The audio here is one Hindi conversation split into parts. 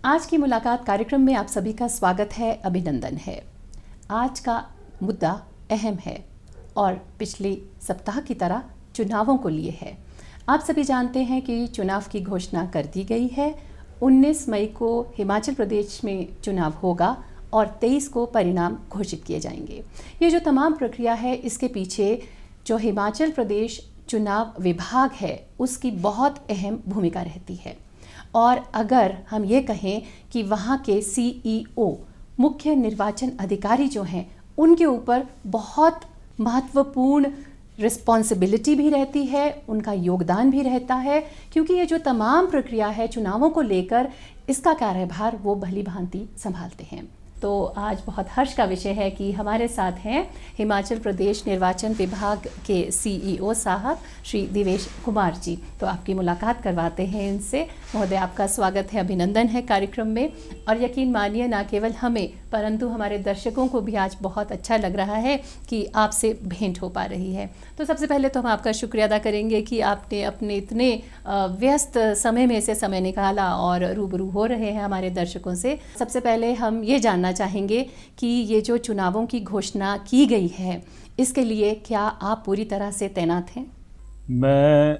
आज की मुलाकात कार्यक्रम में आप सभी का स्वागत है, अभिनंदन है। आज का मुद्दा अहम है और पिछले सप्ताह की तरह चुनावों को लिए है। आप सभी जानते हैं कि चुनाव की घोषणा कर दी गई है। 19 मई को हिमाचल प्रदेश में चुनाव होगा और 23 को परिणाम घोषित किए जाएंगे। ये जो तमाम प्रक्रिया है, इसके पीछे जो हिमाचल प्रदेश चुनाव विभाग है उसकी बहुत अहम भूमिका रहती है। और अगर हम ये कहें कि वहाँ के CEO मुख्य निर्वाचन अधिकारी जो हैं उनके ऊपर बहुत महत्वपूर्ण रिस्पॉन्सिबिलिटी भी रहती है, उनका योगदान भी रहता है, क्योंकि ये जो तमाम प्रक्रिया है चुनावों को लेकर, इसका कार्यभार वो भली भांति संभालते हैं। तो आज बहुत हर्ष का विषय है कि हमारे साथ हैं हिमाचल प्रदेश निर्वाचन विभाग के CEO साहब श्री दिवेश कुमार जी। तो आपकी मुलाकात करवाते हैं इनसे। महोदय, आपका स्वागत है, अभिनंदन है कार्यक्रम में। और यकीन मानिए, ना केवल हमें परंतु हमारे दर्शकों को भी आज बहुत अच्छा लग रहा है कि आपसे भेंट हो पा रही है। तो सबसे पहले तो हम आपका शुक्रिया अदा करेंगे कि आपने अपने इतने व्यस्त समय में से समय निकाला और रूबरू हो रहे हैं हमारे दर्शकों से। सबसे पहले हम ये जानना चाहेंगे कि ये जो चुनावों की घोषणा की गई है, इसके लिए क्या आप पूरी तरह से तैनात हैं? मैं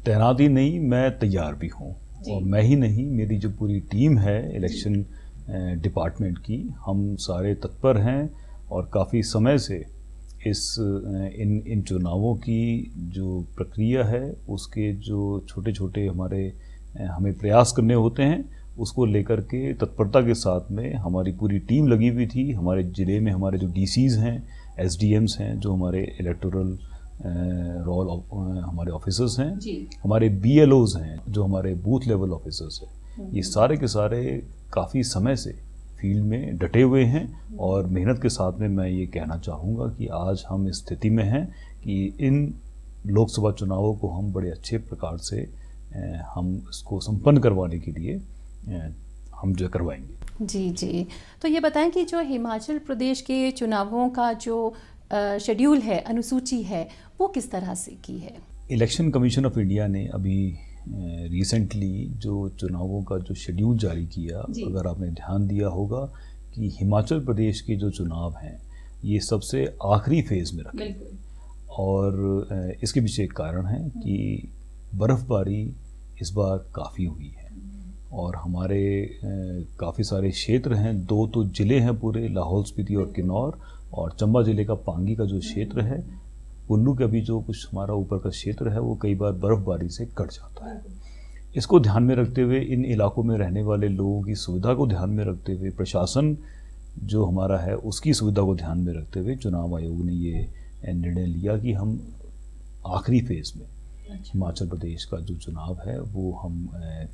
तैनात ही नहीं, मैं तैयार भी हूँ। और मैं ही नहीं, मेरी जो पूरी टीम है इलेक्शन डिपार्टमेंट की, हम सारे तत्पर हैं और काफ़ी समय से इन चुनावों की जो प्रक्रिया है उसके जो छोटे छोटे हमें प्रयास करने होते हैं, उसको लेकर के तत्परता के साथ में हमारी पूरी टीम लगी हुई थी। हमारे ज़िले में हमारे जो DCs हैं, SDMs हैं, जो हमारे इलेक्टोरल रोल हमारे ऑफिसर्स हैं, हमारे BLOs हैं, जो हमारे बूथ लेवल ऑफिसर्स हैं, ये सारे के सारे काफ़ी समय से फील्ड में डटे हुए हैं। और मेहनत के साथ में मैं ये कहना चाहूँगा कि आज हम इस स्थिति में हैं कि इन लोकसभा चुनावों को हम बड़े अच्छे प्रकार से हम इसको संपन्न करवाने के लिए हम जो करवाएंगे। जी। तो ये बताएं कि जो हिमाचल प्रदेश के चुनावों का जो शेड्यूल है, अनुसूची है, वो किस तरह से की है? इलेक्शन कमीशन ऑफ इंडिया ने अभी रिसेंटली जो चुनावों का जो शेड्यूल जारी किया, अगर आपने ध्यान दिया होगा कि हिमाचल प्रदेश के जो चुनाव हैं ये सबसे आखिरी फेज़ में रखे। और इसके पीछे एक कारण है कि बर्फ़बारी इस बार काफ़ी हुई है और हमारे काफ़ी सारे क्षेत्र हैं, 2 तो ज़िले हैं पूरे, लाहौल स्पीति और किन्नौर, और चंबा ज़िले का पांगी का जो क्षेत्र है, कुल्लू का भी जो कुछ हमारा ऊपर का क्षेत्र है, वो कई बार बर्फ़बारी से कट जाता है। इसको ध्यान में रखते हुए, इन इलाकों में रहने वाले लोगों की सुविधा को ध्यान में रखते हुए, प्रशासन जो हमारा है उसकी सुविधा को ध्यान में रखते हुए चुनाव आयोग ने ये निर्णय लिया कि हम आखिरी फेज़ में हिमाचल प्रदेश का जो चुनाव है वो हम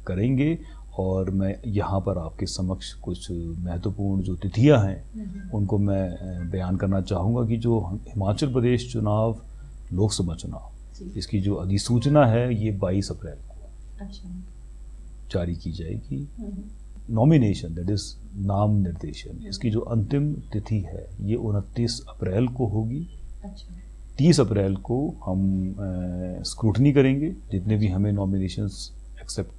करेंगे। और मैं यहाँ पर आपके समक्ष कुछ महत्वपूर्ण जो तिथियाँ हैं उनको मैं बयान करना चाहूँगा कि जो हिमाचल प्रदेश चुनाव, लोकसभा चुनाव, इसकी जो अधिसूचना है ये 22 अप्रैल को जारी की जाएगी। नॉमिनेशन, दैट इज़ नाम निर्देशन, इसकी जो अंतिम तिथि है ये 29 अप्रैल को होगी। 30 अप्रैल को हम स्क्रूटनी करेंगे, जितने भी हमें नॉमिनेशंस एक्सेप्ट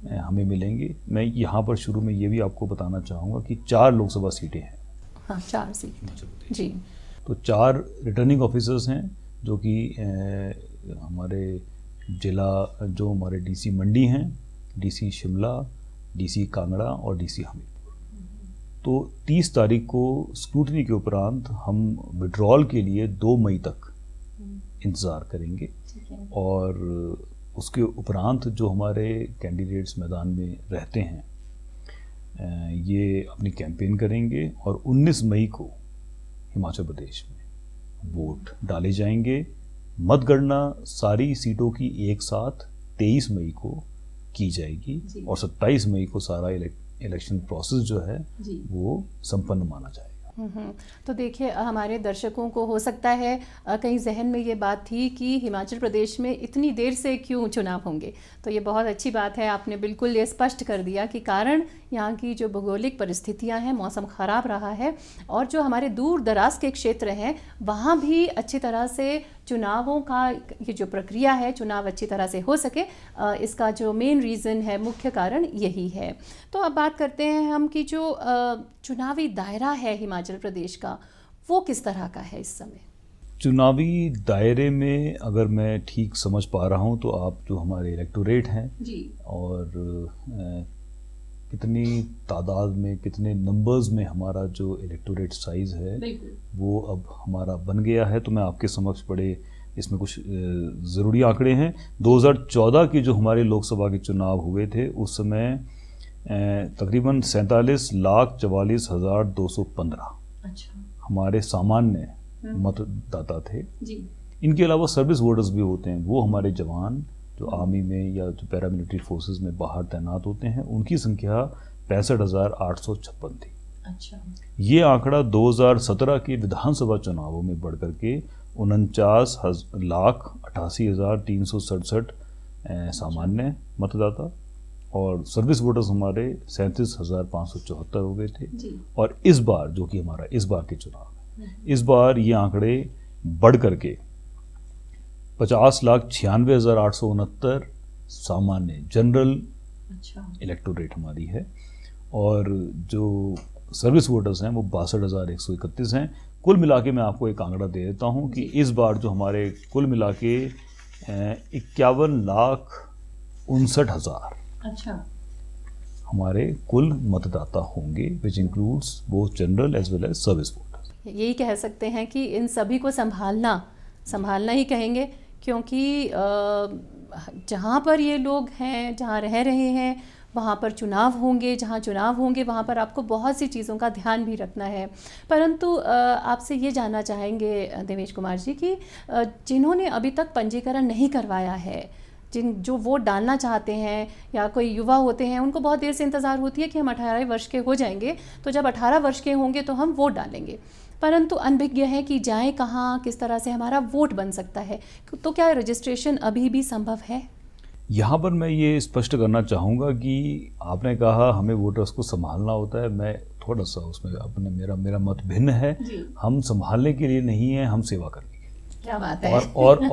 हमें मिलेंगे। मैं यहाँ पर शुरू में ये भी आपको बताना चाहूँगा कि 4 लोकसभा सीटें हैं। हाँ, 4 सीटें जी। तो 4 रिटर्निंग ऑफिसर्स हैं जो कि हमारे जिला, जो हमारे DC मंडी हैं, DC शिमला, DC कांगड़ा और DC हमीरपुर। तो 30 तारीख को स्क्रूटनी के उपरांत हम विड्रॉल के लिए 2 मई तक इंतज़ार करेंगे। और उसके उपरांत जो हमारे कैंडिडेट्स मैदान में रहते हैं ये अपनी कैंपेन करेंगे और 19 मई को हिमाचल प्रदेश में वोट डाले जाएंगे। मतगणना सारी सीटों की एक साथ 23 मई को की जाएगी और 27 मई को सारा इलेक्शन प्रोसेस जो है वो संपन्न माना जाएगा। तो देखिए, हमारे दर्शकों को हो सकता है कहीं जहन में ये बात थी कि हिमाचल प्रदेश में इतनी देर से क्यों चुनाव होंगे। तो ये बहुत अच्छी बात है, आपने बिल्कुल ये स्पष्ट कर दिया कि कारण यहाँ की जो भौगोलिक परिस्थितियाँ हैं, मौसम ख़राब रहा है और जो हमारे दूर दराज के क्षेत्र हैं वहाँ भी अच्छी तरह से चुनावों का ये जो प्रक्रिया है, चुनाव अच्छी तरह से हो सके, इसका जो मेन रीज़न है, मुख्य कारण यही है। तो अब बात करते हैं हम कि जो चुनावी दायरा है हिमाचल प्रदेश का, वो किस तरह का है इस समय? चुनावी दायरे में अगर मैं ठीक समझ पा रहा हूँ तो आप जो हमारे इलेक्टोरेट हैं जी, और कितनी तादाद में, कितने नंबर्स में हमारा जो इलेक्टोरेट साइज़ है वो अब हमारा बन गया है, तो मैं आपके समक्ष बड़े इसमें कुछ ज़रूरी आंकड़े हैं। 2014 की जो हमारे लोकसभा के चुनाव हुए थे उस समय तकरीबन 47,44,215 हमारे सामान्य मतदाता थे जी। इनके अलावा सर्विस वोटर्स भी होते हैं, वो हमारे जवान जो आर्मी में या जो पैरामिलिट्री फोर्सेस में बाहर तैनात होते हैं, उनकी संख्या 65,856 थी। अच्छा। ये आंकड़ा 2017 के विधानसभा चुनावों में बढ़ करके 49,88,367 सामान्य मतदाता और सर्विस वोटर्स हमारे 37,574 हो गए थे जी। और इस बार जो कि हमारा इस बार के चुनाव है, इस बार ये आंकड़े बढ़ करके 50,96,869 सामान्य जनरल इलेक्टोरेट हमारी है और जो सर्विस वोटर्स हैं वो 62,131 हैं। कुल मिला के मैं आपको एक आंकड़ा दे देता हूं कि इस बार जो हमारे कुल मिला के 51,59,000 हमारे कुल मतदाता होंगे, which includes both general as well as service voters. यही कह सकते हैं कि इन सभी को संभालना ही कहेंगे, क्योंकि जहाँ पर ये लोग हैं, जहाँ रह रहे हैं, वहाँ पर चुनाव होंगे, जहाँ चुनाव होंगे वहाँ पर आपको बहुत सी चीज़ों का ध्यान भी रखना है। परंतु आपसे ये जानना चाहेंगे देवेश कुमार जी कि जिन्होंने अभी तक पंजीकरण नहीं करवाया है, जो वोट डालना चाहते हैं या कोई युवा होते हैं, उनको बहुत देर से इंतज़ार होती है कि हम 18 वर्ष के हो जाएंगे, तो जब 18 वर्ष के होंगे तो हम वोट डालेंगे, परंतु अनभिज्ञ है कि जाएं कहाँ, किस तरह से हमारा वोट बन सकता है। तो क्या रजिस्ट्रेशन अभी भी संभव है? यहाँ पर मैं ये स्पष्ट करना चाहूँगा कि आपने कहा हमें वोटर्स को संभालना होता है, मैं थोड़ा सा उसमें अपने मेरा मत भिन्न है। हम संभालने के लिए नहीं है, हम सेवा करने के लिए। क्या बात है। और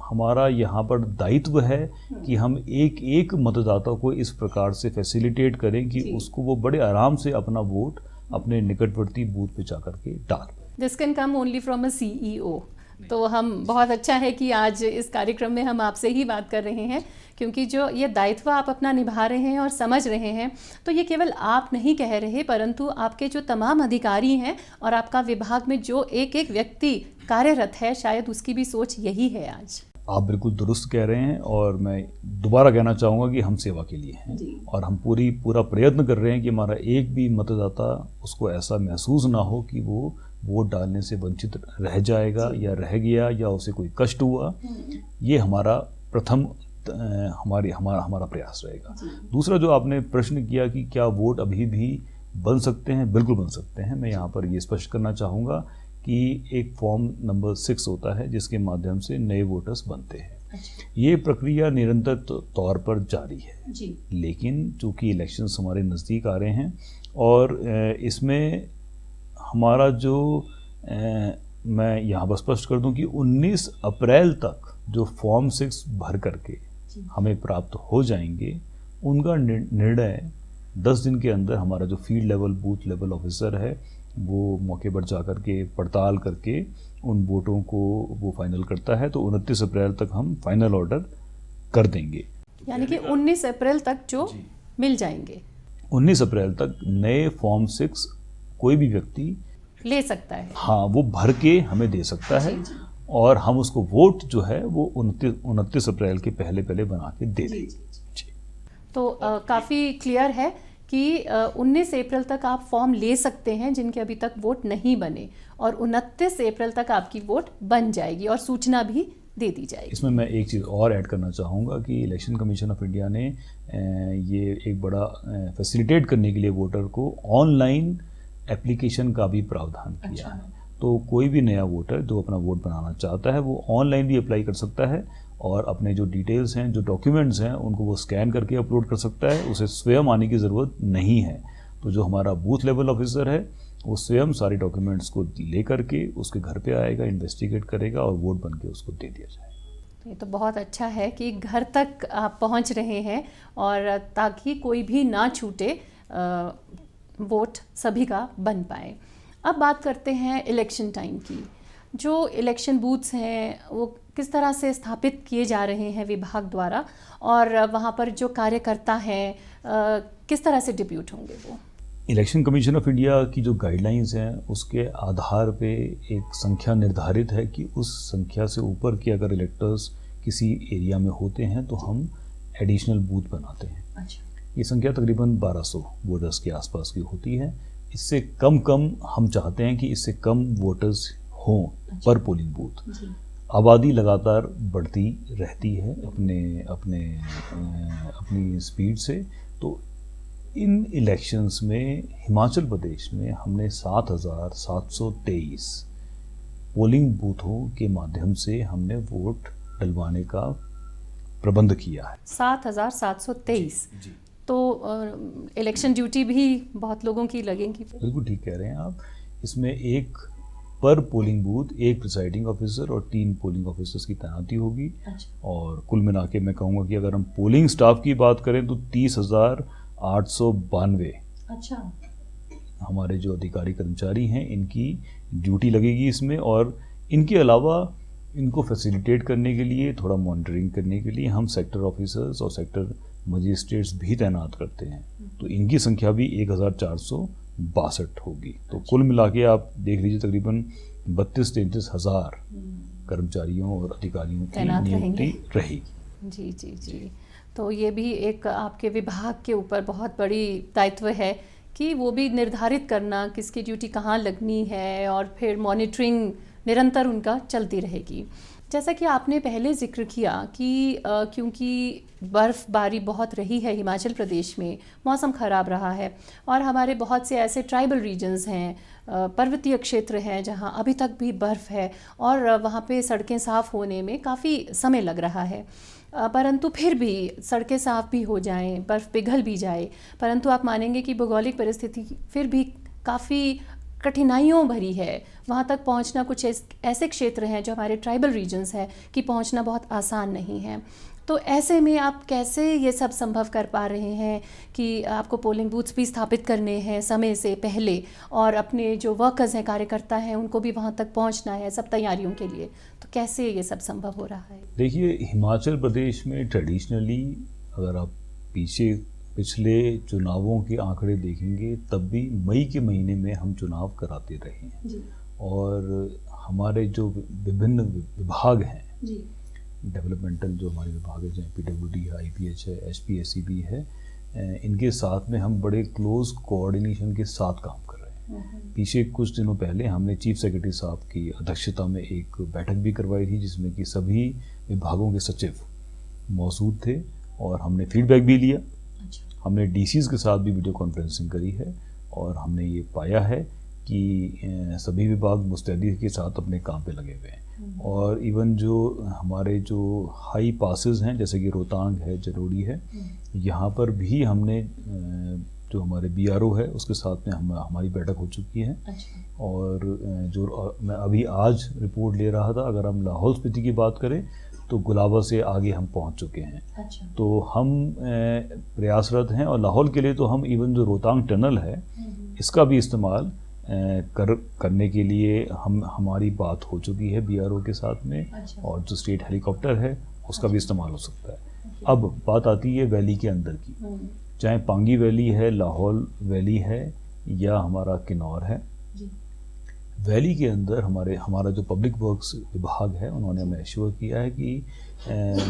हमारा यहाँ पर दायित्व है कि हम एक मतदाता को इस प्रकार से फैसिलिटेट करें कि उसको वो बड़े आराम से अपना वोट अपने निकटवर्ती बूथ पे जाकर के डाल। This can come only from a CEO। तो हम बहुत अच्छा है कि आज इस कार्यक्रम में हम आपसे ही बात कर रहे हैं, क्योंकि जो ये दायित्व आप अपना निभा रहे हैं और समझ रहे हैं, तो ये केवल आप नहीं कह रहे, परंतु आपके जो तमाम अधिकारी हैं और आपका विभाग में जो एक व्यक्ति कार्यरत है, शायद उसकी भी सोच यही है आज। आप बिल्कुल दुरुस्त कह रहे हैं और मैं दोबारा कहना चाहूँगा कि हम सेवा के लिए हैं और हम पूरा प्रयत्न कर रहे हैं कि हमारा एक भी मतदाता उसको ऐसा महसूस ना हो कि वो वोट डालने से वंचित रह जाएगा या रह गया या उसे कोई कष्ट हुआ। ये हमारा प्रथम हमारा प्रयास रहेगा। दूसरा जो आपने प्रश्न किया कि क्या वोट अभी भी बन सकते हैं, बिल्कुल बन सकते हैं। मैं यहाँ पर ये स्पष्ट करना चाहूँगा कि एक फॉर्म नंबर 6 होता है जिसके माध्यम से नए वोटर्स बनते हैं। ये प्रक्रिया निरंतर तौर पर जारी है जी। लेकिन चूँकि इलेक्शंस हमारे नज़दीक आ रहे हैं और इसमें हमारा जो मैं यहाँ पर स्पष्ट कर दूं कि 19 अप्रैल तक जो फॉर्म 6 भर करके हमें प्राप्त हो जाएंगे, उनका निर्णय 10 दिन के अंदर हमारा जो field level booth level officer है वो मौके पर जाकर के पड़ताल करके उन वोटों को वो फाइनल करता है। तो 29 अप्रैल तक हम फाइनल ऑर्डर कर देंगे, यानी कि 19 अप्रैल तक जो मिल जाएंगे। 19 अप्रैल तक नए फॉर्म 6 कोई भी व्यक्ति ले सकता है। हाँ, वो भर के हमें दे सकता है और हम उसको वोट जो है वो 29 अप्रैल के पहले बना के दे देंगे। तो काफ़ी क्लियर है कि 19 अप्रैल तक आप फॉर्म ले सकते हैं जिनके अभी तक वोट नहीं बने, और 29 अप्रैल तक आपकी वोट बन जाएगी और सूचना भी दे दी जाएगी। इसमें मैं एक चीज़ और ऐड करना चाहूँगा कि इलेक्शन कमीशन ऑफ इंडिया ने ये एक बड़ा फैसिलिटेट करने के लिए वोटर को ऑनलाइन एप्लीकेशन का भी प्रावधान किया है। तो कोई भी नया वोटर जो अपना वोट बनाना चाहता है वो ऑनलाइन भी अप्लाई कर सकता है और अपने जो डिटेल्स हैं, जो डॉक्यूमेंट्स हैं, उनको वो स्कैन करके अपलोड कर सकता है। उसे स्वयं आने की ज़रूरत नहीं है। तो जो हमारा बूथ लेवल ऑफिसर है वो स्वयं सारे डॉक्यूमेंट्स को ले करके उसके घर पे आएगा, इन्वेस्टिगेट करेगा और वोट बन के उसको दे दिया जाएगा। ये तो बहुत अच्छा है कि घर तक आप पहुंच रहे हैं और ताकि कोई भी ना छूटे, वोट सभी का बन पाए। अब बात करते हैं इलेक्शन टाइम की। जो इलेक्शन बूथ्स हैं वो किस तरह से स्थापित किए जा रहे हैं विभाग द्वारा, और वहाँ पर जो कार्यकर्ता हैं किस तरह से डिप्यूट होंगे वो? इलेक्शन कमीशन ऑफ इंडिया की जो गाइडलाइंस हैं उसके आधार पे एक संख्या निर्धारित है कि उस संख्या से ऊपर के अगर इलेक्टर्स किसी एरिया में होते हैं तो हम एडिशनल बूथ बनाते हैं। अच्छा। ये संख्या तकरीबन 1200 वोटर्स के आसपास की होती है। इससे कम हम चाहते हैं कि इससे कम वोटर्स हों पर पोलिंग बूथ। आबादी लगातार बढ़ती रहती है अपनी स्पीड से। तो इन इलेक्शंस में हिमाचल प्रदेश में हमने 7,723 पोलिंग बूथों के माध्यम से हमने वोट डलवाने का प्रबंध किया है। 7,723। तो इलेक्शन ड्यूटी भी बहुत लोगों की लगेगी। बिल्कुल ठीक कह रहे हैं आप। इसमें एक पर पोलिंग बूथ एक प्रिसाइडिंग ऑफिसर और 3 पोलिंग ऑफिसर्स की तैनाती होगी। अच्छा। और कुल मिला के मैं कहूँगा कि अगर हम पोलिंग स्टाफ की बात करें तो 30,892 अच्छा हमारे जो अधिकारी कर्मचारी हैं इनकी ड्यूटी लगेगी इसमें। और इनके अलावा इनको फैसिलिटेट करने के लिए, थोड़ा मॉनिटरिंग करने के लिए हम सेक्टर ऑफिसर्स और सेक्टर मजिस्ट्रेट्स भी तैनात करते हैं। तो इनकी संख्या भी 1,462 होगी। तो कुल मिला के आप देख लीजिए तकरीबन 32-33 हज़ार कर्मचारियों और अधिकारियों की नियुक्ति रहेगी। जी जी जी। तो ये भी एक आपके विभाग के ऊपर बहुत बड़ी दायित्व है कि वो भी निर्धारित करना किसकी ड्यूटी कहाँ लगनी है, और फिर मॉनिटरिंग निरंतर उनका चलती रहेगी। जैसा कि आपने पहले जिक्र किया कि क्योंकि बर्फ़बारी बहुत रही है हिमाचल प्रदेश में, मौसम ख़राब रहा है, और हमारे बहुत से ऐसे ट्राइबल रीजन्स हैं, पर्वतीय क्षेत्र हैं जहां अभी तक भी बर्फ़ है और वहां पे सड़कें साफ़ होने में काफ़ी समय लग रहा है। परंतु फिर भी सड़कें साफ़ भी हो जाएं, बर्फ़ पिघल भी जाए, परंतु आप मानेंगे कि भौगोलिक परिस्थिति फिर भी काफ़ी कठिनाइयों भरी है। वहाँ तक पहुँचना, कुछ ऐसे क्षेत्र हैं जो हमारे ट्राइबल रीजन्स हैं कि पहुँचना बहुत आसान नहीं है। तो ऐसे में आप कैसे ये सब संभव कर पा रहे हैं कि आपको पोलिंग बूथ्स भी स्थापित करने हैं समय से पहले, और अपने जो वर्कर्स हैं, कार्यकर्ता हैं, उनको भी वहाँ तक पहुँचना है सब तैयारियों के लिए, तो कैसे ये सब संभव हो रहा है? देखिए, हिमाचल प्रदेश में ट्रेडिशनली अगर आप पिछले चुनावों के आंकड़े देखेंगे तब भी मई के महीने में हम चुनाव कराते रहे हैं जी। और हमारे जो विभिन्न विभाग हैं जी। डेवलपमेंटल जो हमारे विभाग है, जैसे PWD है, IPH है, HPSCB है, इनके साथ में हम बड़े क्लोज कोऑर्डिनेशन के साथ काम कर रहे हैं। पीछे कुछ दिनों पहले हमने चीफ सेक्रेटरी साहब की अध्यक्षता में एक बैठक भी करवाई थी जिसमें कि सभी विभागों के सचिव मौजूद थे और हमने फीडबैक भी लिया। हमने DCs के साथ भी वीडियो कॉन्फ्रेंसिंग करी है और हमने ये पाया है कि सभी विभाग मुस्तैदी के साथ अपने काम पे लगे हुए हैं। और इवन जो हमारे जो हाई पासेस हैं जैसे कि रोहतांग है, जलोड़ी है, यहाँ पर भी हमने जो हमारे BRO है उसके साथ में हमारी बैठक हो चुकी है। अच्छा। और जो मैं अभी आज रिपोर्ट ले रहा था, अगर हम लाहौल स्पीति की बात करें तो गुलाबा से आगे हम पहुंच चुके हैं। अच्छा। तो हम प्रयासरत हैं और लाहौल के लिए तो हम इवन जो रोहतांग टनल है इसका भी इस्तेमाल करने के लिए हमारी बात हो चुकी है BRO के साथ में। अच्छा। और जो स्टेट हेलीकॉप्टर है उसका भी इस्तेमाल हो सकता है। अब बात आती है वैली के अंदर की, चाहे पांगी वैली है, लाहौल वैली है या हमारा किन्नौर है। वैली के अंदर हमारा जो पब्लिक वर्क्स विभाग है उन्होंने हमें एश्योर किया है कि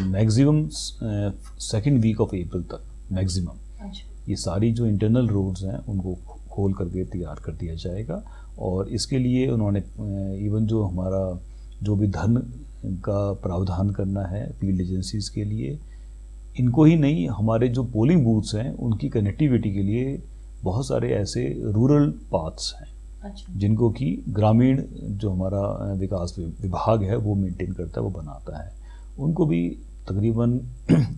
maximum second week of April तक मैक्सिमम ये सारी जो इंटरनल रोड्स हैं उनको खोल करके तैयार कर दिया जाएगा। और इसके लिए उन्होंने इवन जो हमारा जो भी धन का प्रावधान करना है फील्ड एजेंसीज के लिए, इनको ही नहीं, हमारे जो पोलिंग बूथ्स हैं उनकी कनेक्टिविटी के लिए बहुत सारे ऐसे रूरल पाथ्स हैं। अच्छा। जिनको कि ग्रामीण जो हमारा विकास विभाग है वो मेंटेन करता है, वो बनाता है। उनको भी तकरीबन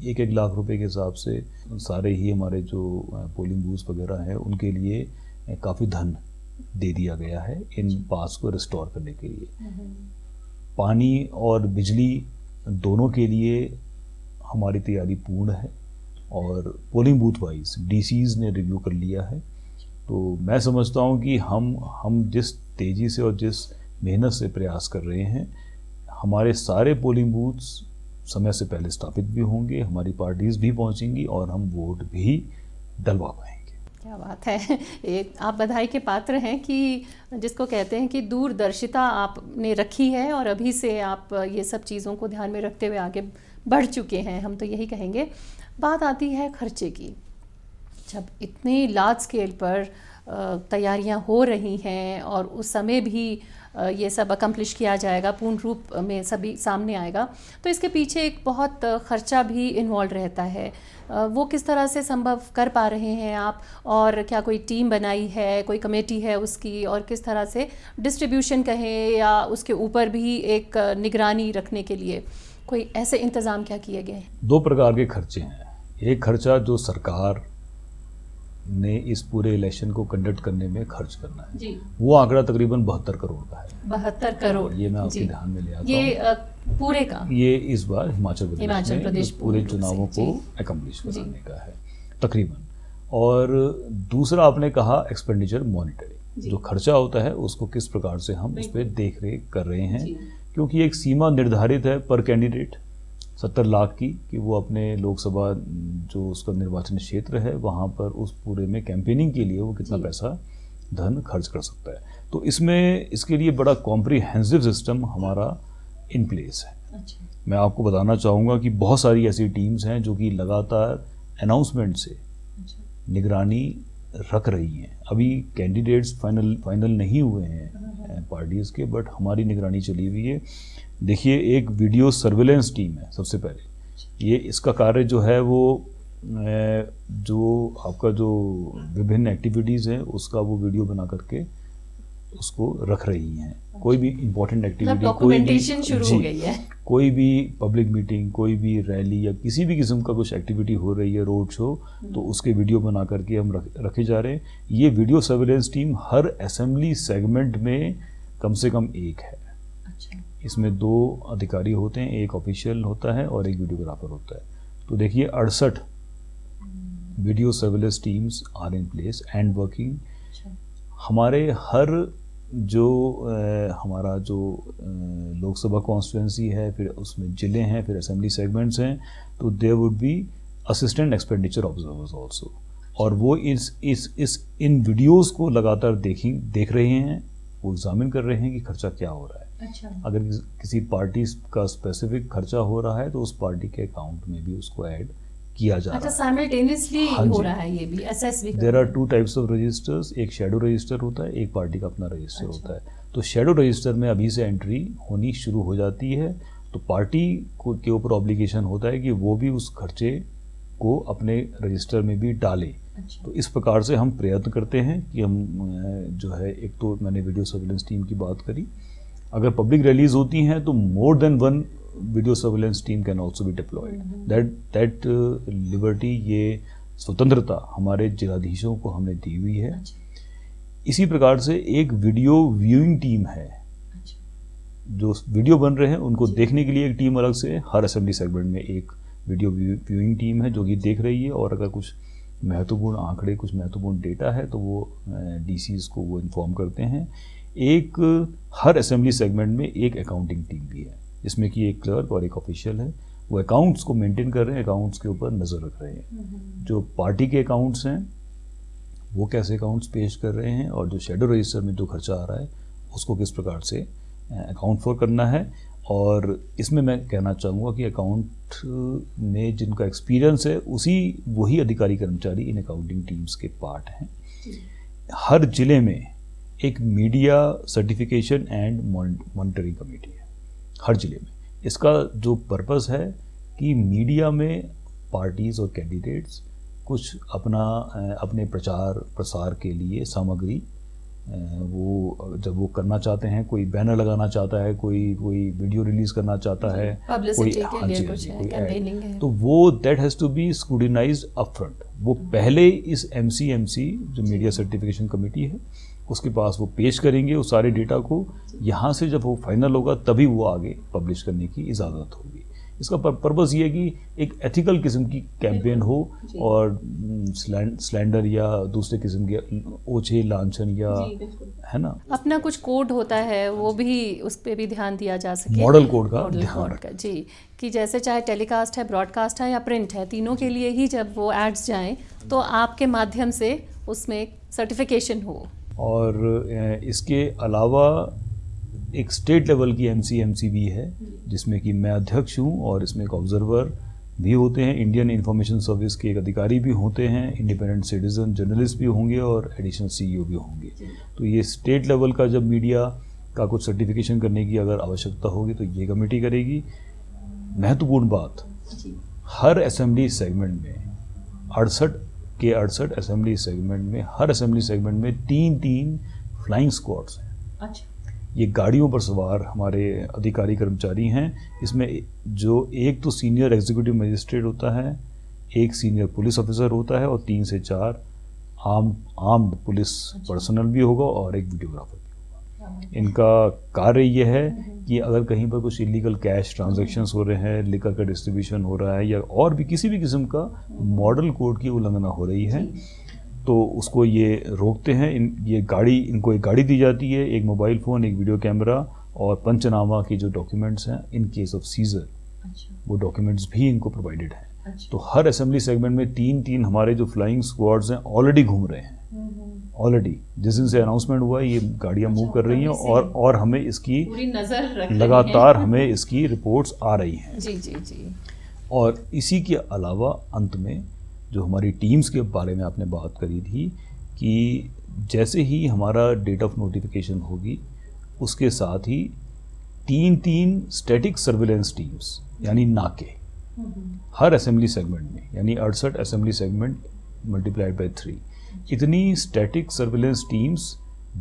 1-1 लाख रुपए के हिसाब से सारे ही हमारे जो पोलिंग बूथ्स वगैरह हैं उनके लिए काफ़ी धन दे दिया गया है इन पास को रिस्टोर करने के लिए। पानी और बिजली दोनों के लिए हमारी तैयारी पूर्ण है और पोलिंग बूथ वाइज डीसीज ने रिव्यू कर लिया है। तो मैं समझता हूँ कि हम जिस तेज़ी से और जिस मेहनत से प्रयास कर रहे हैं, हमारे सारे पोलिंग बूथ्स समय से पहले स्थापित भी होंगे, हमारी पार्टीज़ भी पहुँचेंगी और हम वोट भी डलवा पाएंगे। क्या बात है, एक आप बधाई के पात्र हैं कि जिसको कहते हैं कि दूरदर्शिता आपने रखी है और अभी से आप ये सब चीज़ों को ध्यान में रखते हुए आगे बढ़ चुके हैं, हम तो यही कहेंगे। बात आती है खर्चे की। जब इतने लार्ज स्केल पर तैयारियां हो रही हैं और उस समय भी ये सब अकम्प्लिश किया जाएगा, पूर्ण रूप में सभी सामने आएगा, तो इसके पीछे एक बहुत खर्चा भी इन्वॉल्व रहता है। वो किस तरह से संभव कर पा रहे हैं आप, और क्या कोई टीम बनाई है, कोई कमेटी है उसकी, और किस तरह से डिस्ट्रीब्यूशन कहें या उसके ऊपर भी एक निगरानी रखने के लिए कोई ऐसे इंतज़ाम क्या किए गए? 2 प्रकार के खर्चे हैं। एक खर्चा जो सरकार ने इस पूरे इलेक्शन को कंडक्ट करने में खर्च करना है जी। वो आंकड़ा तकरीबन 72 करोड़ का है। 72 करोड़, ये मैं आपके ध्यान में ले आता हूँ। ये पूरे का, ये इस बार हिमाचल प्रदेश पूरे चुनावों को एकम्प्लिश कराने का है तकरीबन। और दूसरा आपने कहा एक्सपेंडिचर मॉनिटरिंग, जो खर्चा होता है उसको किस प्रकार से हम उस पर देख रेख कर रहे हैं, क्योंकि एक सीमा निर्धारित है पर कैंडिडेट 70 लाख की, कि वो अपने लोकसभा जो उसका निर्वाचन क्षेत्र है वहाँ पर उस पूरे में कैंपेनिंग के लिए वो कितना पैसा धन खर्च कर सकता है। तो इसमें इसके लिए बड़ा कॉम्प्रिहेंसिव सिस्टम हमारा इन प्लेस है। अच्छा। मैं आपको बताना चाहूँगा कि बहुत सारी ऐसी टीम्स हैं जो कि लगातार अनाउंसमेंट से निगरानी रख रही हैं। अभी कैंडिडेट्स फाइनल नहीं हुए हैं पार्टीज़ के, बट हमारी निगरानी चली हुई है। देखिए, एक वीडियो सर्विलेंस टीम है सबसे पहले। ये इसका कार्य जो है वो जो आपका जो विभिन्न एक्टिविटीज़ हैं उसका वो वीडियो बना करके उसको रख रही हैं। कोई भी इम्पोर्टेंट एक्टिविटी, कोई भी पब्लिक मीटिंग, कोई भी रैली या किसी भी किस्म का कुछ एक्टिविटी हो रही है, रोड शो, तो उसके वीडियो बना करके हम रखे जा रहे हैं। ये वीडियो सर्विलेंस टीम हर असेंबली सेगमेंट में कम से कम एक है। अच्छा। इसमें 2 अधिकारी होते हैं, एक ऑफिशियल होता है और एक वीडियोग्राफर होता है। तो देखिए 68 video surveillance teams are in place and working. हमारे हर जो हमारा जो लोकसभा कॉन्स्टिट्यूंसी है, फिर उसमें ज़िले हैं, फिर असेंबली सेगमेंट्स हैं, तो there would be assistant expenditure observers also, और वो इन वीडियोस को लगातार देख रहे हैं, वो एग्जामिन कर रहे हैं कि खर्चा क्या हो रहा है। अच्छा। अगर किसी पार्टी का स्पेसिफिक खर्चा हो रहा है तो उस पार्टी के अकाउंट में भी उसको ऐड किया जा रहा है। साइमल्टेनियसली हो रहा है, ये भी असेस भी। There are 2 types of registers, एक शेडो रजिस्टर होता है, एक पार्टी का अपना रजिस्टर होता है। तो शेडो रजिस्टर में अभी से एंट्री होनी शुरू हो जाती है, तो पार्टी के ऊपर ऑब्लिगेशन होता है कि वो भी उस खर्चे को अपने रजिस्टर में भी डाले। अच्छा। तो इस प्रकार से हम प्रयत्न करते हैं कि हम जो है, एक तो मैंने वीडियो सर्विलेंस टीम की बात करी, अगर पब्लिक रैलीज होती हैं तो more than 1 video surveillance team can also be diploid. That liberty, ये स्वतंत्रता हमारे जिलाधीशों को हमने दी हुई है। अच्छा। इसी प्रकार से एक वीडियो व्यूइंग टीम है। अच्छा। जो वीडियो बन रहे हैं उनको देखने के लिए एक टीम अलग से, हर असेंबली सेगमेंट में एक वीडियो व्यूइंग टीम है जो कि देख रही है, और अगर कुछ महत्वपूर्ण आंकड़े, कुछ महत्वपूर्ण डेटा है तो वो डीसीज को वो इन्फॉर्म करते हैं। एक हर असेंबली सेगमेंट में एक अकाउंटिंग टीम भी है, जिसमें कि एक क्लर्क और एक ऑफिशियल है। वो अकाउंट्स को मेंटेन कर रहे हैं, अकाउंट्स के ऊपर नज़र रख रहे हैं। जो पार्टी के अकाउंट्स हैं वो कैसे अकाउंट्स पेश कर रहे हैं, और जो शेडो रजिस्टर में जो खर्चा आ रहा है उसको किस प्रकार से अकाउंट फॉर करना है। और इसमें मैं कहना चाहूँगा कि अकाउंट में जिनका एक्सपीरियंस है वही अधिकारी कर्मचारी इन अकाउंटिंग टीम्स के पार्ट हैं। हर जिले में एक media certification and monitoring committee है हर जिले में। इसका जो पर्पस है कि मीडिया में पार्टीज़ और कैंडिडेट्स कुछ अपने प्रचार प्रसार के लिए सामग्री वो जब वो करना चाहते हैं, कोई बैनर लगाना चाहता है, कोई वीडियो रिलीज करना चाहता है, कोई कैंपेनिंग है, तो वो that has to be scrutinized upfront. वो पहले इस MCMC जो मीडिया सर्टिफिकेशन कमेटी है उसके पास वो पेश करेंगे उस सारे डेटा को। यहाँ से जब वो फाइनल होगा तभी वो आगे पब्लिश करने की इजाज़त होगी। इसका पर्पस ये है कि एक एथिकल किस्म की कैंपेन हो और स्लैंडर या दूसरे किस्म के ओछे लांछन या, है ना, अपना कुछ कोड होता है वो भी, उस पर भी ध्यान दिया जा सके, मॉडल कोड का ध्यान रखें जी, कि जैसे चाहे टेलीकास्ट है, ब्रॉडकास्ट है या प्रिंट है, तीनों के लिए ही जब वो एड्स जाएं तो आपके माध्यम से उसमें एक सर्टिफिकेशन हो। और इसके अलावा एक स्टेट लेवल की एमसी भी है जिसमें कि मैं अध्यक्ष हूँ और इसमें एक ऑब्जर्वर भी होते हैं, इंडियन इंफॉर्मेशन सर्विस के एक अधिकारी भी होते हैं, इंडिपेंडेंट सिटीजन जर्नलिस्ट भी होंगे और एडिशनल सीईओ भी होंगे। तो ये स्टेट लेवल का जब मीडिया का कुछ सर्टिफिकेशन करने की अगर आवश्यकता होगी तो ये कमेटी करेगी। महत्वपूर्ण बात, हर असेंबली सेगमेंट में 68 असेंबली सेगमेंट में, हर असेंबली सेगमेंट में 3 फ्लाइंग स्क्वाड्स हैं। अच्छा। ये गाड़ियों पर सवार हमारे अधिकारी कर्मचारी हैं। इसमें जो एक तो सीनियर एग्जीक्यूटिव मजिस्ट्रेट होता है, एक सीनियर पुलिस ऑफिसर होता है और 3 से 4 आर्म्ड पुलिस पर्सनल भी होगा और एक वीडियोग्राफर भी होगा। इनका कार्य ये है कि अगर कहीं पर कुछ इलीगल कैश ट्रांजैक्शंस हो रहे हैं, लिकर का डिस्ट्रीब्यूशन हो रहा है या और भी किसी भी किस्म का मॉडल कोड की उल्लंघना हो रही है तो उसको ये रोकते हैं। इनको एक गाड़ी दी जाती है, एक मोबाइल फ़ोन, एक वीडियो कैमरा और पंचनामा के जो डॉक्यूमेंट्स हैं इन केस ऑफ सीजर, वो डॉक्यूमेंट्स भी इनको प्रोवाइडेड हैं। तो हर असेंबली सेगमेंट में 3 हमारे जो फ्लाइंग स्क्वाड्स हैं ऑलरेडी घूम रहे हैं। ऑलरेडी जिस दिन से अनाउंसमेंट हुआ है ये गाड़ियाँ मूव कर रही हैं और हमें इसकी पूरी नज़र लगातार हमें इसकी रिपोर्ट्स आ रही हैं। जी। और इसी के अलावा अंत में जो हमारी टीम्स के बारे में आपने बात करी थी कि जैसे ही हमारा डेट ऑफ नोटिफिकेशन होगी उसके साथ ही 3 स्टैटिक सर्विलेंस टीम्स यानी नाके हर असेंबली सेगमेंट में, यानी 68 असेंबली सेगमेंट मल्टीप्लाइड बाय 3, इतनी स्टैटिक सर्विलेंस टीम्स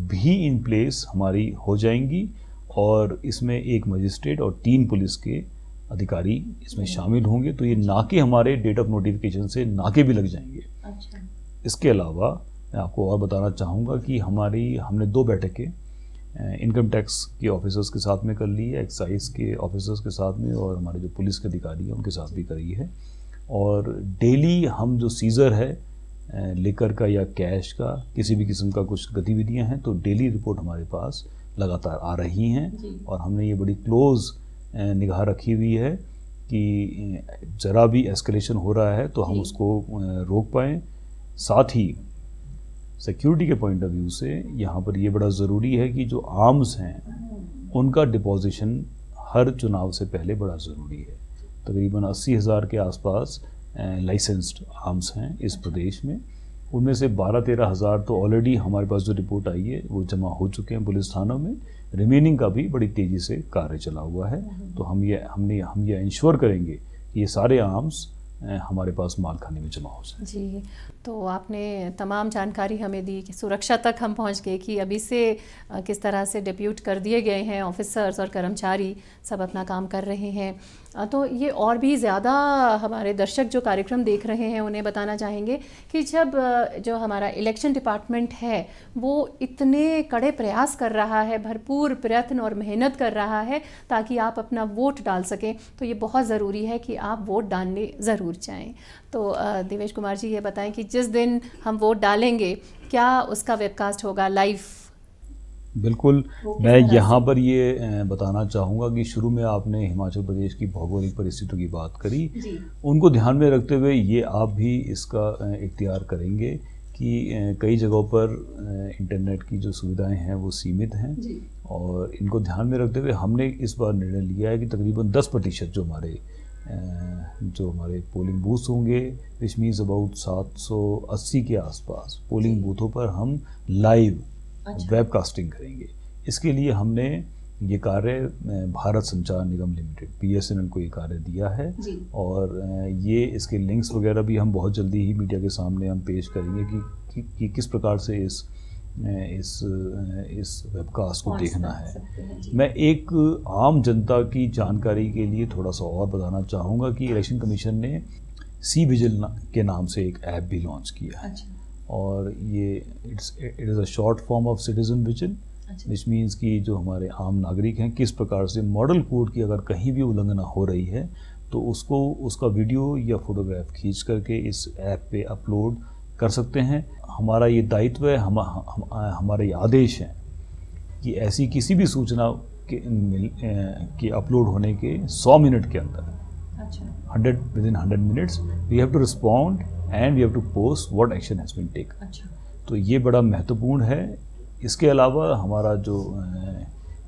भी इन प्लेस हमारी हो जाएंगी और इसमें एक मजिस्ट्रेट और 3 पुलिस के अधिकारी इसमें शामिल होंगे। तो ये नाके हमारे डेट ऑफ नोटिफिकेशन से नाके भी लग जाएंगे। अच्छा। इसके अलावा मैं आपको और बताना चाहूँगा कि हमने 2 बैठकें इनकम टैक्स के ऑफिसर्स के साथ में कर ली है, एक्साइज के ऑफिसर्स के साथ में और हमारे जो पुलिस के अधिकारी हैं उनके साथ भी करी है। और डेली हम जो सीज़र है लेकर का या कैश का किसी भी किस्म का कुछ गतिविधियां हैं तो डेली रिपोर्ट हमारे पास लगातार आ रही हैं और हमने ये बड़ी क्लोज निगाह रखी हुई है कि ज़रा भी एस्केलेशन हो रहा है तो हम उसको रोक पाएँ। साथ ही सिक्योरिटी के पॉइंट ऑफ व्यू से यहाँ पर ये बड़ा ज़रूरी है कि जो आर्म्स हैं उनका डिपोजिशन हर चुनाव से पहले बड़ा ज़रूरी है। तकरीबन 80,000 के आसपास लाइसेंस्ड आर्म्स हैं इस प्रदेश में, उनमें से 12-13 हज़ार तो ऑलरेडी हमारे पास जो रिपोर्ट आई है वो जमा हो चुके हैं पुलिस थानों में। रिमेनिंग का भी बड़ी तेज़ी से कार्य चला हुआ है। तो हम ये इंश्योर करेंगे कि ये सारे आर्म्स हमारे पास माल खाने में जमा हो जाए। जी, तो आपने तमाम जानकारी हमें दी कि सुरक्षा तक हम पहुंच गए कि अभी से किस तरह से डिप्यूट कर दिए गए हैं ऑफिसर्स और कर्मचारी सब अपना काम कर रहे हैं। तो ये और भी ज़्यादा हमारे दर्शक जो कार्यक्रम देख रहे हैं उन्हें बताना चाहेंगे कि जब जो हमारा इलेक्शन डिपार्टमेंट है वो इतने कड़े प्रयास कर रहा है, भरपूर प्रयत्न और मेहनत कर रहा है ताकि आप अपना वोट डाल सकें, तो ये बहुत ज़रूरी है कि आप वोट डालने ज़रूर जाएं। तो देवेश कुमार जी ये बताएं कि जिस दिन हम वोट डालेंगे क्या उसका वेबकास्ट होगा लाइव? बिल्कुल, मैं यहाँ पर ये बताना चाहूँगा कि शुरू में आपने हिमाचल प्रदेश की भौगोलिक परिस्थितियों की बात करी, उनको ध्यान में रखते हुए ये आप भी इसका इख्तियार करेंगे कि कई जगहों पर इंटरनेट की जो सुविधाएं हैं वो सीमित हैं और इनको ध्यान में रखते हुए हमने इस बार निर्णय लिया है कि तकरीबन 10% जो हमारे पोलिंग बूथ्स होंगे, विच मीन्स अबाउट 780 के आसपास पोलिंग बूथों पर हम लाइव वेबकास्टिंग करेंगे। इसके लिए हमने ये कार्य भारत संचार निगम लिमिटेड BSNL को ये कार्य दिया है और ये इसके लिंक्स वगैरह भी हम बहुत जल्दी ही मीडिया के सामने हम पेश करेंगे कि किस प्रकार से इस वेबकास्ट को देखना है। मैं एक आम जनता की जानकारी के लिए थोड़ा सा और बताना चाहूँगा कि इलेक्शन कमीशन ने सी विजिल के नाम से एक ऐप भी लॉन्च किया है। और ये it is a short form of citizen vision, which means कि जो हमारे आम नागरिक हैं किस प्रकार से मॉडल कोड की अगर कहीं भी उल्लंघना हो रही है तो उसको उसका वीडियो या फोटोग्राफ खींच करके इस ऐप पे अपलोड कर सकते हैं। हमारा ये दायित्व है, हमारे ये आदेश हैं कि ऐसी किसी भी सूचना के अपलोड होने के 100 मिनट के अंदर, 100 minutes we have to respond and we have to post what action has been taken। तो ये बड़ा महत्वपूर्ण है। इसके अलावा हमारा जो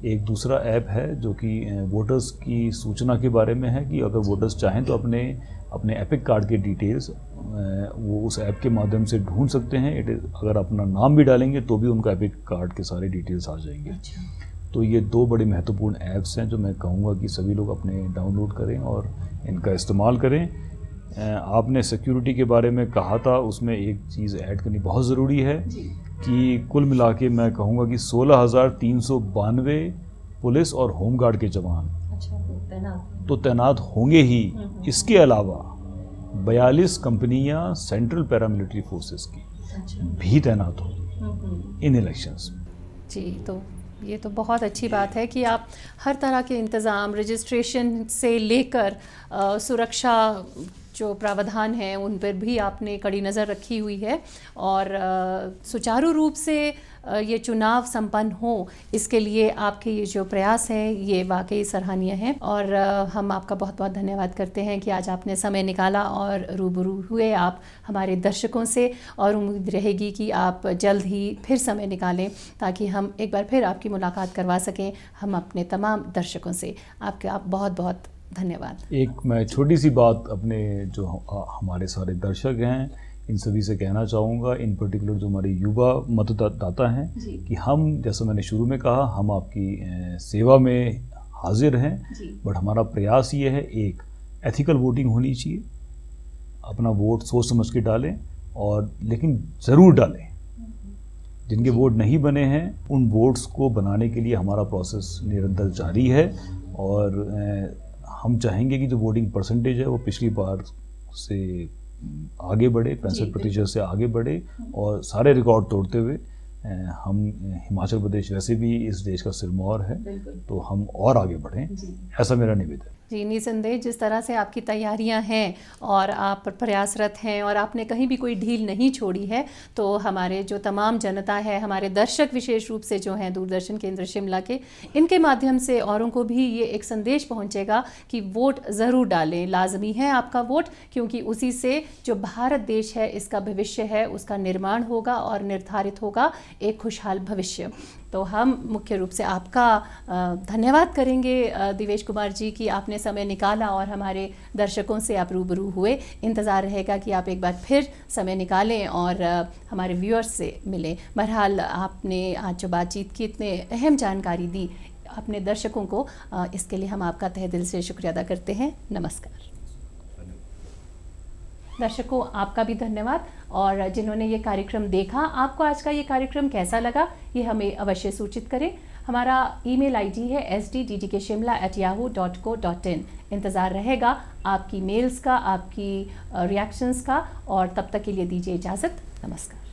एक दूसरा ऐप है जो कि वोटर्स की सूचना के बारे में है कि अगर वोटर्स चाहें तो अपने एपिक कार्ड के डिटेल्स वो उस ऐप के माध्यम से ढूंढ सकते हैं। अगर अपना नाम भी डालेंगे तो भी उनका एपिक कार्ड के सारे डिटेल्स आ जाएंगे। तो ये 2 बड़े महत्वपूर्ण ऐप्स हैं जो मैं कहूँगा कि सभी लोग अपने डाउनलोड करें और इनका इस्तेमाल करें। आपने सिक्योरिटी के बारे में कहा था, उसमें एक चीज़ ऐड करनी बहुत ज़रूरी है कि कुल मिला के मैं कहूँगा कि 16,392 पुलिस और होमगार्ड के जवान तो तैनात होंगे ही। इसके अलावा 42 कंपनियां सेंट्रल पैरामिलिट्री फोर्सेस की भी तैनात होंगी इन इलेक्शंस। जी, तो ये तो बहुत अच्छी बात है कि आप हर तरह के इंतज़ाम, रजिस्ट्रेशन से लेकर सुरक्षा जो प्रावधान हैं उन पर भी आपने कड़ी नज़र रखी हुई है और सुचारू रूप से ये चुनाव संपन्न हो, इसके लिए आपके ये जो प्रयास हैं ये वाकई सराहनीय हैं और हम आपका बहुत बहुत धन्यवाद करते हैं कि आज आपने समय निकाला और रूबरू हुए आप हमारे दर्शकों से। और उम्मीद रहेगी कि आप जल्द ही फिर समय निकालें ताकि हम एक बार फिर आपकी मुलाकात करवा सकें हम अपने तमाम दर्शकों से। आपका बहुत बहुत धन्यवाद। एक मैं छोटी सी बात अपने जो हमारे सारे दर्शक हैं इन सभी से कहना चाहूँगा, इन पर्टिकुलर जो हमारे युवा मतदाता हैं कि हम, जैसा मैंने शुरू में कहा, हम आपकी सेवा में हाजिर हैं, बट हमारा प्रयास ये है, एक एथिकल वोटिंग होनी चाहिए, अपना वोट सोच समझ के डालें और लेकिन ज़रूर डालें। जिनके वोट नहीं बने हैं उन वोट्स को बनाने के लिए हमारा प्रोसेस निरंतर जारी है और हम चाहेंगे कि जो वोटिंग परसेंटेज है वो पिछली बार से आगे बढ़े, 65% से आगे बढ़े और सारे रिकॉर्ड तोड़ते हुए हम, हिमाचल प्रदेश वैसे भी इस देश का सिरमौर है, तो हम और आगे बढ़ें, ऐसा मेरा निवेदन है। जी, निसंदेह जिस तरह से आपकी तैयारियां हैं और आप प्रयासरत हैं और आपने कहीं भी कोई ढील नहीं छोड़ी है, तो हमारे जो तमाम जनता है, हमारे दर्शक विशेष रूप से जो हैं दूरदर्शन केंद्र शिमला के, इनके माध्यम से औरों को भी ये एक संदेश पहुंचेगा कि वोट ज़रूर डालें, लाजमी है आपका वोट, क्योंकि उसी से जो भारत देश है इसका भविष्य है उसका निर्माण होगा और निर्धारित होगा एक खुशहाल भविष्य। तो हम मुख्य रूप से आपका धन्यवाद करेंगे दिवेश कुमार जी कि आपने समय निकाला और हमारे दर्शकों से आप रूबरू हुए। इंतज़ार रहेगा कि आप एक बार फिर समय निकालें और हमारे व्यूअर्स से मिलें। बहरहाल आपने आज जो बातचीत की, इतने अहम जानकारी दी अपने दर्शकों को, इसके लिए हम आपका तहे दिल से शुक्रिया अदा करते हैं। नमस्कार। दर्शकों, आपका भी धन्यवाद और जिन्होंने ये कार्यक्रम देखा, आपको आज का ये कार्यक्रम कैसा लगा ये हमें अवश्य सूचित करें। हमारा ईमेल आईडी है sdddkshimla@yahoo.co.in। इंतज़ार रहेगा आपकी मेल्स का, आपकी रिएक्शंस का, और तब तक के लिए दीजिए इजाज़त। नमस्कार।